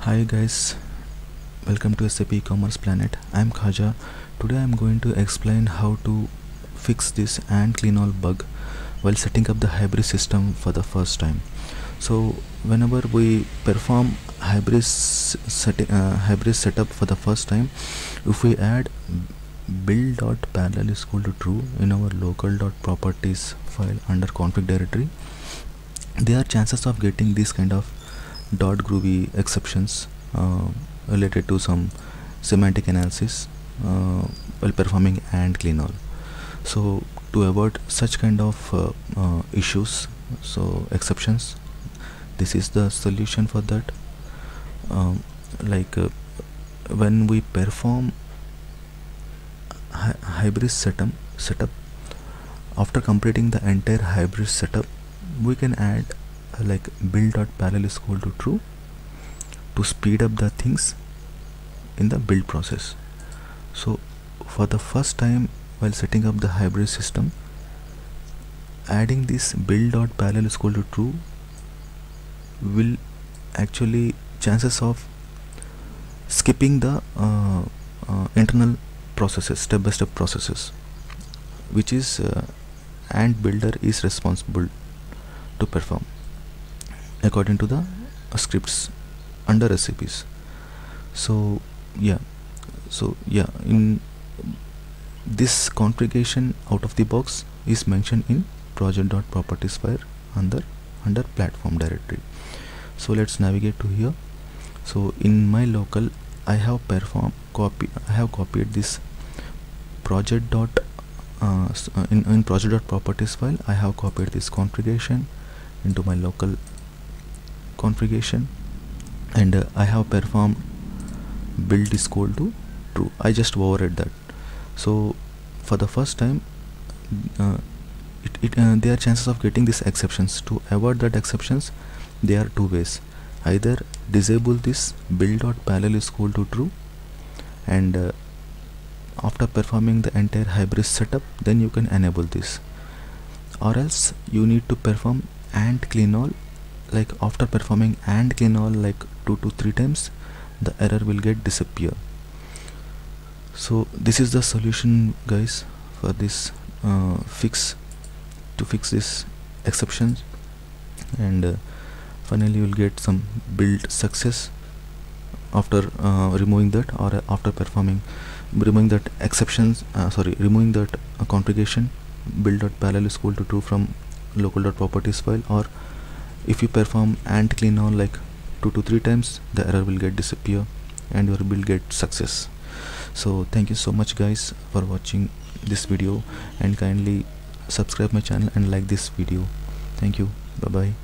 Hi guys, welcome to SAP E-commerce Planet. I'm Khaja. Today I'm going to explain how to fix this and clean all bug while setting up the hybrid system for the first time. So whenever we perform hybrid setup for the first time, if we add build.parallel is equal to true in our local.properties file under config directory, there are chances of getting this kind of .groovy exceptions related to some semantic analysis while performing and clean all. So to avoid such kind of issues, so exceptions, this is the solution for that. When we perform hybrid setup, after completing the entire hybrid setup, we can add like build.parallel is equal to true to speed up the things in the build process. So for the first time while setting up the hybrid system, adding this build.parallel is equal to true will actually chances of skipping the internal processes, step-by-step processes, which is and builder is responsible to perform according to the scripts under recipes. So in this configuration out of the box is mentioned in project.properties file under platform directory. So let's navigate to here. So in my local I have copied this project in project.properties file. I have copied this configuration into my local configuration, and I have performed build is equal to true. I just override that. So for the first time, there are chances of getting these exceptions. To avoid that exceptions, there are two ways: either disable this build.parallel is equal to true, and after performing the entire hybrid setup, then you can enable this, or else you need to perform and clean all. Like after performing and clean all like 2 to 3 times, the error will get disappear. So this is the solution, guys, for this fix this exceptions, and finally you will get some build success after removing that, or after removing that exceptions, removing that configuration build.parallel is equal to true from local.properties file, or if you perform and clean all like 2 to 3 times, the error will get disappear and your build get success. So thank you so much guys for watching this video, and kindly subscribe my channel and like this video. Thank you. Bye bye.